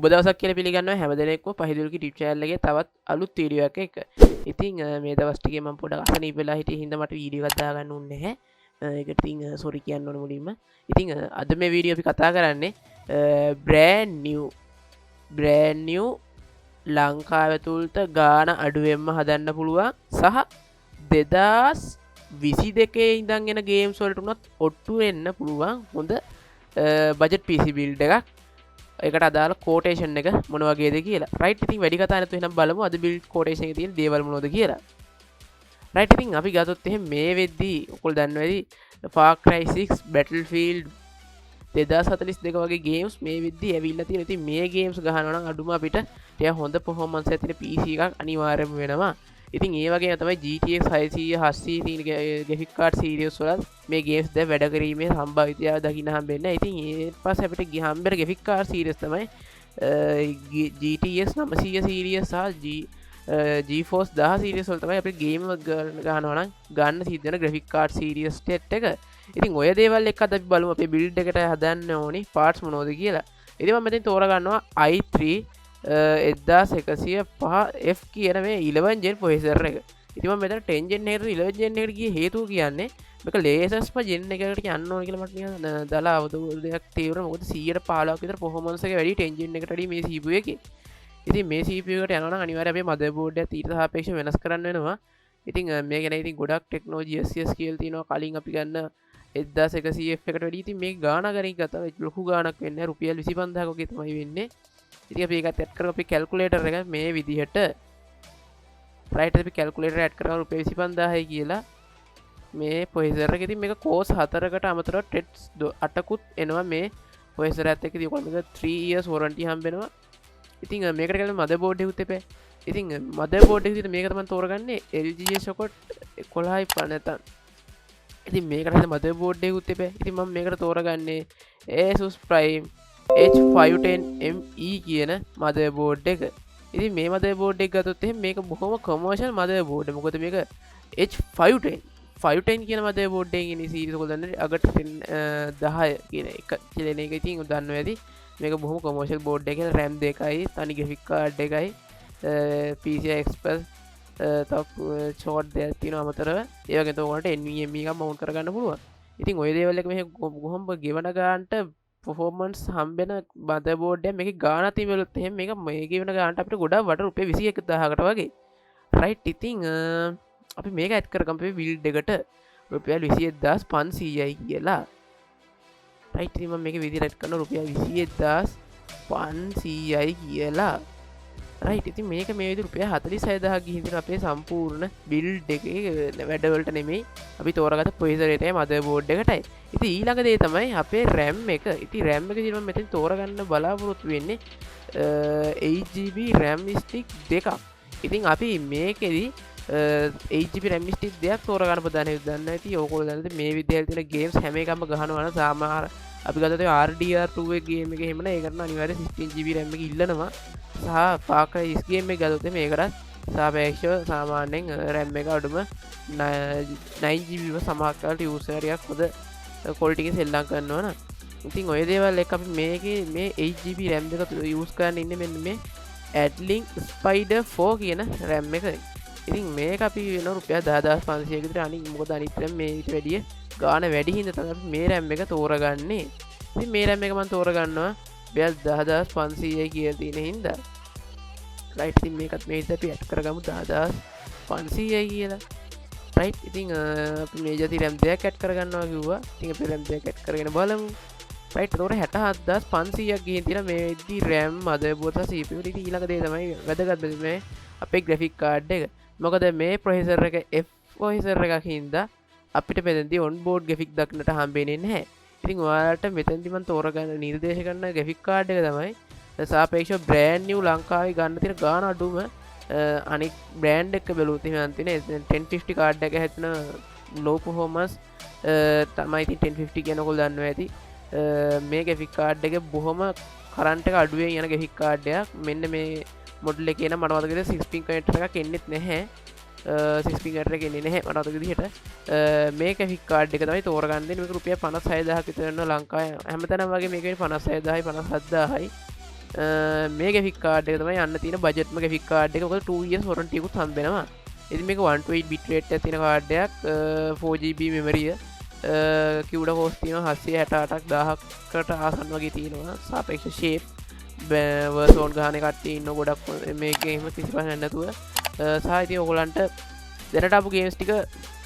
සුබ දවසක් කියලා පිළිගන්නවා හැම දෙනෙක්ම පහදිල්කි ටියුබ් channel එකේ තවත් අලුත් වීඩියෝ එකක් එක. ඉතින් මේ දවස් ටිකේ මම පොඩක් අසනීප වෙලා හිටිය හින්දා මට වීඩියෝ එකක් දාගන්න උන්නේ නැහැ. ඒකට ඉතින් සෝරි කියන්න ඕන මුලින්ම. ඉතින් අද මේ වීඩියෝ අපි කතා කරන්නේ brand new ලංකාව තුලට ගාන අඩුවෙන්ම හදන්න පුළුවන් සහ 2022 ඉඳන් එන ගේම්ස් වලට උනත් ඔට්ටු වෙන්න පුළුවන් හොඳ බජට් PC build එකක්. ඒකට අදාළ කෝටේෂන් එක මොන වගේද කියලා. රයිට් ඉතින් වැඩි කතා නැතුව එහෙනම් බලමු අද බිල්ඩ් කෝටේෂන් එකේ තියෙන දේවල් මොනවද කියලා. රයිට් ඉතින් අපි ගත්තොත් එහෙනම් මේ වෙද්දී ඔයගොල්ලෝ දන්නවා ඇති Far Cry 6 Battlefield 2042 වගේ ගේම්ස් මේ වෙද්දී ඇවිල්ලා තියෙනවා. ඉතින් මේ ගේම්ස් ගහනවා නම් අඩුම අපිට ටික හොඳ performance එකක් තියෙන PC එකක් අනිවාර්යයෙන්ම වෙනවා. ඉතින් ඒ වගේම තමයි GTX 600 700 තියෙන graphic card series වල මේ ගේම්ස් දැන් වැඩ කිරීමේ සම්භාවිතය දකින්න හම්බෙන්නේ. ඉතින් ඊට පස්සේ අපිට හම්බෙන graphic card series තමයි GTX 900 series සහ GeForce 1000 series වල තමයි අපිට ගේම් ගන්නවා නම් ගන්න සිද්ධ වෙන graphic card series set එක. ඉතින් ඔය දේවල් එක්ක අද අපි බලමු අපේ build එකට හදන්න ඕනි parts මොනවද කියලා. ඉතින් මම මෙතෙන් තෝරා ගන්නවා i3 1105F කියන මේ 11 gen processor එක. ඉතින් මම මෙතන 10 gen එකට 11 gen එකට ගියේ හේතුව කියන්නේ මේක latest gen එකකට යන්න ඕන කියලා මට නිකන් දාලා අවබෝධයක් තියෙනවා. මොකද 115ක් විතර performance එක වැඩි 10 gen එකට වඩා මේ CPU එකේ. ඉතින් මේ CPU එකට යනවා නම් අනිවාර්යයෙන් අපේ motherboard එක ඊට සාපේක්ෂව වෙනස් කරන්න වෙනවා. ඉතින් මේ ගැන ඉතින් ගොඩක් ටෙක්නොලොජි SCS කියලා තියෙනවා. කලින් අපි ගන්න 1100F එකට වැඩි ඉතින් මේ ගාණ ගණන් ගත්තා ලොකු ගාණක් වෙන්නේ රුපියල් 25000ක වගේ තමයි වෙන්නේ. ඉතින් අපි ඒකත් ඇඩ් කරලා අපි කැල්කියුලේටර් එක මේ විදිහට රයිට් අපි කැල්කියුලේටර් ඇඩ් කරලා රුපියල් 25000යි කියලා මේ processor එක. ඉතින් මේක කෝස් 4කට අමතරව threads 8කුත් එනවා මේ processor එකත් එක්ක. ඉතින් ඔයගොල්ලෝ මේක 3 years warranty හම්බෙනවා. ඉතින් මේකට කියලා motherboard එකකුත් එපේ. ඉතින් motherboard එක විදිහට මේක තමයි තෝරගන්නේ LG socket 11 නැත්නම්. ඉතින් මේකට motherboard එකකුත් එපේ. ඉතින් මම මේකට තෝරගන්නේ Asus Prime H510ME කියන motherboard එක. ඉතින් මේ motherboard එක ගත්තොත් එහෙනම් මේක බොහොම commercial motherboard. මොකද මේක H510 කියන motherboard එකකින් ඉන්නේ series ඔයගොල්ලෝ දන්නේ අගට 10 කියන එක කියලා එක. ඉතින් දන්නවා ඇති මේක බොහොම commercial board එකක RAM 2යි තනි graphic card එකයි PCI Express තව short දෙයක් තියෙනවා අමතරව. ඒ වගේම ඔයාලට NVMe එකක් mount කරගන්න පුළුවන්. ඉතින් ඔය දේවල් එක මේ කොහොම ගෙවන ගානට performance හම්බෙන motherboard එක මේකේ ගාණ තිබෙලොත් එහෙනම් මේක මේකේ වෙන ගානට අපිට ගොඩක් වඩා රුපියල් 21000කට වගේ. රයිට් ඉතින් අපි මේක ඇඩ් කරගමු අපේ build එකට රුපියල් 21500යි කියලා. රයිට් ඉතින් මම මේක විදිහට ඇඩ් කරනවා රුපියල් 21500යි කියලා. රයිට් ඉතින් මේක මේ විදිහට රුපියල් 46000ක් ගිහින් ඉතින් අපේ සම්පූර්ණ build එකේ වැඩවලට නෙමෙයි අපි තෝරාගත්ත processor එකටයි motherboard එකටයි. ඉතින් ඊළඟ දේ තමයි අපේ RAM එක. ඉතින් RAM එක විදිහට මම මෙතෙන් තෝරගන්න බලාපොරොත්තු වෙන්නේ 8GB RAM stick දෙකක්. ඉතින් අපි මේකෙදි 8GB RAM stick දෙකක් තෝරගන්න ප්‍රධානයි දන්න ඇති. ඕගොල්ලෝ දන්නද මේ විදිහට තියෙන games හැම එකක්ම ගහනවා නම් සාමාන්‍ය අපි ගත්තොත් RDR2 එක game එක එහෙම නෑ ඒකට අනිවාර්යයෙන් 16GB RAM එක ඉල්ලනවා. සහ Far Cry 6 game එක ගත්තොත් මේකට සාපේක්ෂව සාමාන්‍යයෙන් RAM එක අඩුම 9GB සමහර කාලට user එකක් හොඳ quality එකේ සෙල්ලම් කරනවා නම්. ඉතින් ඔය දේවල් එක අපි මේකේ මේ 8GB RAM දෙක use කරන්න ඉන්නේ මෙන්න මේ Adlink Spider 4 කියන RAM එක. ඉතින් මේක අපි වෙන රුපියල් 10500ක විතර අනිත් මොකද අනිත් RAM මේකට වැඩිය ගාණ වැඩි හින්දා තමයි අපි මේ RAM එක තෝරගන්නේ. ඉතින් මේ RAM එක මම තෝරගන්නවා රුපියල් 10500යි කියලා තියෙන හින්දා. රයිට් ඉතින් මේකත් මේ විදිහට අපි ඇඩ් කරගමු 10500යි කියලා. රයිට් ඉතින් අපි මේ ජාති RAM දෙකක් ඇඩ් කරගන්නවා කිව්වා. ඉතින් අපි RAM දෙකක් ඇඩ් කරගෙන බලමු. රයිට් එතකොට 67500ක් ගිහින් තියෙන මේ වෙද්දි RAM motherboard සහ CPU. ඉතින් ඊළඟ දේ තමයි වැදගත් මේ අපේ graphic card එක. මොකද මේ processor එක F processor එකක් හින්දා අපිට මෙතනදී onboard graphic දක්නට හම්බෙන්නේ නැහැ. ඉතින් ඔයාලට මෙතනදී මම තෝරගන්න නිර්දේශ කරන graphic card එක තමයි සාපේක්ෂව brand new ලංකාවේ ගන්න තියෙන ගාණ අඩුම අනික් brand එක බැලුවොත් එහෙනම් තියෙන 1050 card එක හැදෙන low performance තමයි ඉතින් 1050 කියන ඔයගොල්ලෝ දන්නවා ඇති. මේ graphic card එක බොහොම current එක අඩුවෙන් යන graphic card එකක්. මෙන්න මේ මොඩල් එකේ නම් මට මතකද 6 pin connector එකක් එන්නේත් නැහැ. 6 pin connector එක එන්නේ නැහැ මට මතක විදිහට. මේ graphic card එක තමයි තෝරගන්න දෙන්නේ. මේක රුපියල් 56000ක් විතර වෙනවා ලංකාවේ. හැමතැනම වගේ මේක 56000යි 57000යි. මේ ගැෆික් කාඩ් එක තමයි යන්න තියෙන බජට්ම ගැෆික් කාඩ් එක. මොකද 2 years warranty එකකුත් හම්බෙනවා. ඉතින් මේක 128 bit rate එක තියෙන කාඩ් එකක්, 4GB memory, කිව්ඩ කෝස් තියෙනවා 768ක් 1000කට ආසන්න වගේ තියෙනවා. සාපේක්ෂ shape වර්සෝන් ගහන කට්ටිය ඉන්න ගොඩක් මේකේම කිසි ප්‍රශ්නයක් නැතුව. සහ ඉතින් ඔයගොල්ලන්ට දැනට ආපු ගේම්ස් ටික,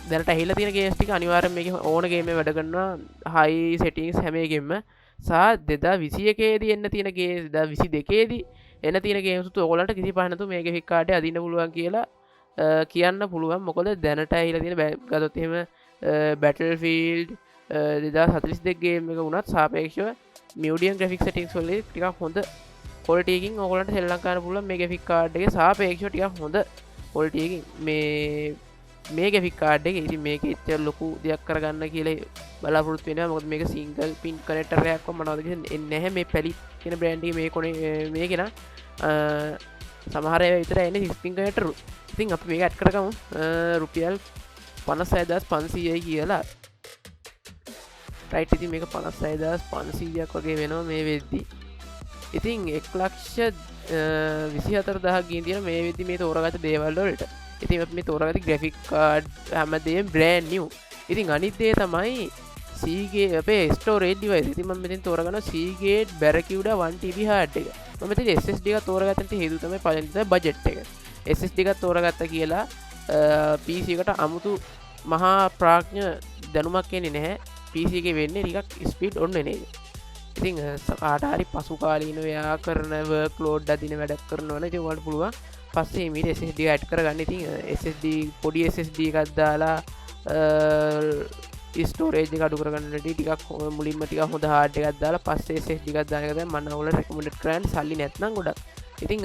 දැනට ඇහිලා තියෙන ගේම්ස් ටික අනිවාර්යෙන් මේකේ ඕන ගේම් එක වැඩ කරනවා high settings හැම එකෙම. සහ 2021 දී එන්න තියෙන ගේම් 2022 දී එන්න තියෙන ගේම්ස් උත් ඔයගොල්ලන්ට කිසි ප්‍රශ්නයක් නැතුව මේ ග්‍රැෆික් කාඩ් එක අදින්න පුළුවන් කියලා කියන්න පුළුවන්. මොකද දැනට ඇහිලා තියෙන ගත්තොත් එහෙම Battlefield 2042 ගේම් එක වුණත් සාපේක්ෂව medium graphic settings වල ටිකක් හොඳ quality එකකින් ඔයගොල්ලන්ට හෙල්ලම් කරන්න පුළුවන් මේ graphic card එකේ සාපේක්ෂව ටිකක් හොඳ quality එකකින් මේ graphic card එකේ. ඉතින් මේක එච්චර ලොකු දෙයක් කරගන්න කියලා බලාපොරොත්තු වෙනවා. මොකද මේක single pin connector එකක් මොනවද කියන්නේ එන්නේ නැහැ. මේ පැලි කියන brand එකේ මේ කොනේ මේක නා සමහර ඒවා විතරයි එන්නේ 6 pin connector. ඉතින් අපි මේක ඇඩ් කරගමු රුපියල් 56500යි කියලා. රයිට්. ඉතින් මේක 56500ක් වගේ වෙනවා මේ වෙද්දි. ඉතින් 1,24,000 ගින් තියෙන මේ වෙද්දි මේ තෝරාගත්ත දේවල් වලට. ඉතින් අපි මේ තෝරාගත්ත graphic card හැමදේම brand new. ඉතින් අනිත් දේ තමයි Seagate අපේ storage device. ඉතින් මම මෙතෙන් තෝරගන්නවා Seagate Barracuda 1TB hard එක. මම මෙතන SSD එකක් තෝරගත්තට හේතුව තමයි පළවෙනි තමයි budget එක. SSD එකක් තෝරගත්තා කියලා PC එකට අමුතු මහා ප්‍රඥ දැනුමක් එන්නේ නැහැ. PC එකේ වෙන්නේ ටිකක් ස්පීඩ් ඔන්න එන එක. ඉතින් කාට හරි පසු කාලීන ව්‍යා කරන workload අදින වැඩක් කරනවා නම් ඉතින් ඔයාලට පුළුවන් පස්සේ මීට SSD එක ඇඩ් කරගන්න. ඉතින් SSD පොඩි SSD එකක් දාලා ස්ටෝරේජ් එක අඩු කරගන්න ටිකක් මුලින්ම ටිකක් හොඳ හાર્ඩ් එකක් දාලා පස්සේ SSD එකක් දාන එක තමයි මම ඔයාලට රෙකමන්ඩ් කරන්නේ සල්ලි නැත්නම් ගොඩක්. ඉතින්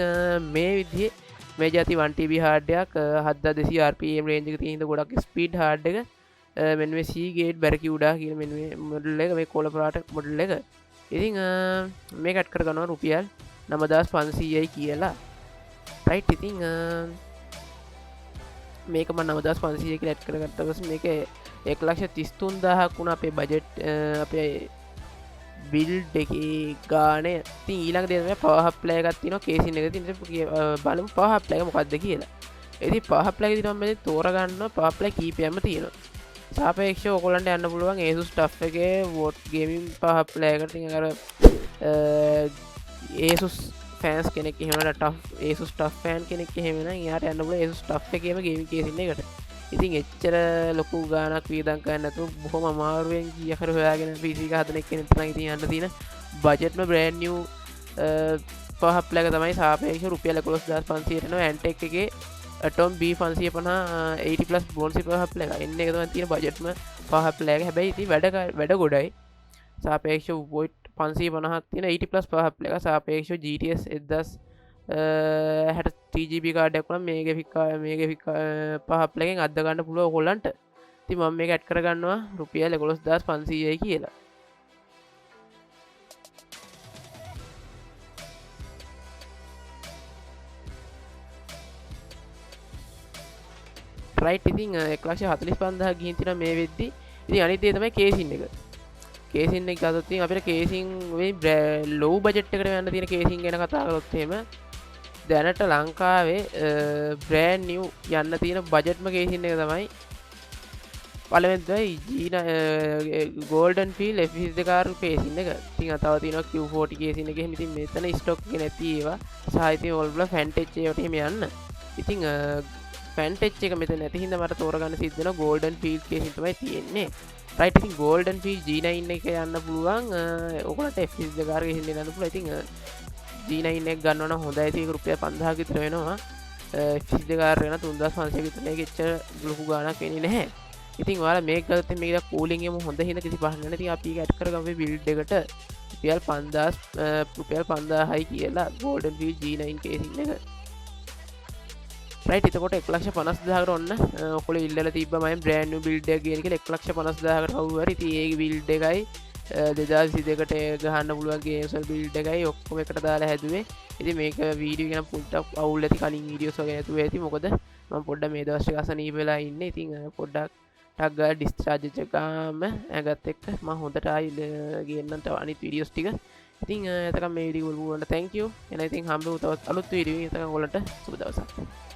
මේ විදිහේ මේ જાති 1TB හાર્ඩ් එකක් 7200 RPM රේන්ජ් එක තියෙන ගොඩක් ස්පීඩ් හાર્ඩ් එක. මෙන්න මේ Seagate Barracuda කියන මෙන්න මේ මොඩල් එක, මේ කොළ පාට මොඩල් එක. ඉතින් මේක ඇඩ් කරගන්නවා රුපියල් 9500යි කියලා. රයිට්. ඉතින් මේක මම 9500 කියලා ඇඩ් කරගත්තා. ඊපස්සේ මේක 1,33,000ක් වුණා අපේ බජට් අපේ බිල්ඩ් එකේ ගානේ. ඉතින් ඊළඟ දේ තමයි පවර් සප්ලයි එකක් තියෙනවා කේසින් එකේ. ඉතින් බලමු පවර් සප්ලයි එක මොකක්ද කියලා. ඉතින් පවර් සප්ලයි එක දිහා මම තෝරගන්නවා. පවර් සප්ලයි කීපයක්ම තියෙනවා. සාපේක්ෂව ඔයගොල්ලන්ට යන්න පුළුවන් Asus stuff එකේ වොට් ගේමින් පවර් සප්ලයි එකට. ඉතින් අර Asus fans කෙනෙක් එහෙම නැත්නම් Asus stuff fan කෙනෙක් එහෙම නම් එයාට යන්න පුළුවන් Asus stuff එකේම ගේමින් කේසින් එකට. ඉතින් එච්චර ලොකු ගාණක් වියදම් කරන්න නැතුව බොහොම අමාරුවෙන් කීයක් හරි හොයාගෙන PC එක හදන එක්කෙනෙක් තමයි ඉතින් යන්න තියෙන බජට්ම brand new පවර් සප්ලයි එක තමයි සාපේක්ෂව රුපියල් 11500ට යනවා. Antec එකේ Atom B550 80+ bronze power supply එක. එන්න එක තමයි තියෙන බජට්ම පවර් සප්ලයි එක. හැබැයි ඉතින් වැඩ ගොඩයි. සාපේක්ෂව වොට් 550ක් තියෙන 80+ පවර් සප්ලයි එක. සාපේක්ෂව GTS 1063GB කාඩ් එකක් වුණා මේ graphic පවර් සප්ලයි එකෙන් අද්ද ගන්න පුළුවන් ඔයගොල්ලන්ට. ඉතින් මම මේක ඇඩ් කරගන්නවා රුපියල් 11500යි කියලා. රයිට්. ඉතින් 1,45,000 ගිහින් තියෙනවා මේ වෙද්දි. ඉතින් අනිත් දේ තමයි කේසින් එක. කේසින් එක ගත්තොත් ඉතින් අපිට කේසින් මේ ලෝ බජට් එකට යන්න තියෙන කේසින් ගැන කතා කරොත් එහෙම දැනට ලංකාවේ බ්‍රෑන්ඩ් නිව් යන්න තියෙන බජට්ම කේසින් එක තමයි පළවෙනි තමයි ගෝල්ඩන් ෆීල් F22 කේසින් එක. ඉතින් තව තියෙනවා Q40 කේසින් එක. එහෙම ඉතින් මෙතන ස්ටොක් එකේ නැති ඒවා සහ ඉතින් ඔයගොල්ලෝ ෆැන්ටෙච් ඒවට එහෙම යන්න. ඉතින් ෆැන්ටෙච් එක මෙතන නැති හින්දා මට තෝරගන්න සිද්ධ වෙනවා ගෝල්ඩන් ෆීල් කේසින් තමයි තියෙන්නේ. රයිට්. ඉතින් ගෝල්ඩන් ෆීල් G9 එක යන්න පුළුවන්. ඔයගොල්ලන්ට F22 කේසින් එක යන්න පුළුවන්. ඉතින් G9 එක ගන්නවා නම් හොඳයි. ඒක රුපියල් 5000ක විතර වෙනවා. F22 වෙන 3500 විතර මේක එච්චර ලොකු ගාණක් වෙන්නේ නැහැ. ඉතින් ඔයාලා මේක ගත්තොත් මේක කූලින් එකම හොඳ හින්දා කිසි ප්‍රශ්නයක් නැහැ. ඉතින් අපි ඒක ඇඩ් කරගමු මේ බිල්ඩ් එකට රුපියල් 5000යි කියලා ගෝල්ඩන් ෆීල් G9 කේසින් එක. රයිට්. එතකොට 1,50,000කට ඔන්න ඔයගොල්ලෝ ඉල්ලලා තිබ්බා මම බ්‍රෑන්ඩ් නිව් බිල්ඩ් එකක් ගේන කියලා 1,50,000කට කවුරු හරි. ඉතින් ඒ බිල්ඩ් එකයි 2022කට ගහන්න පුළුවන් ගේම්ස් වල බිල්ඩ් එකයි ඔක්කොම එකට දාලා හැදුවේ. ඉතින් මේක වීඩියෝ ගැන පොඩ්ඩක් අවුල් ඇති කලින් වීඩියෝස් වගේ නැතුව ඇති. මොකද මම පොඩ්ඩක් මේ දවස් ටික අසනීප වෙලා ඉන්නේ. ඉතින් පොඩ්ඩක් ටක් ගාලා ඩිස්චාර්ජ් එකක් ගාම ඇඟත් එක්ක මම හොඳට ආයි ගේන්නම් තව අනිත් වීඩියෝස් ටික. ඉතින් එතකම් මේ වීඩියෝ බලුවට thank you. එහෙනම් ඉතින් හම්බෙමු තවත් අලුත් වීඩියෝ එකකින්. එතකම් ඔයාලට සුබ දවසක්.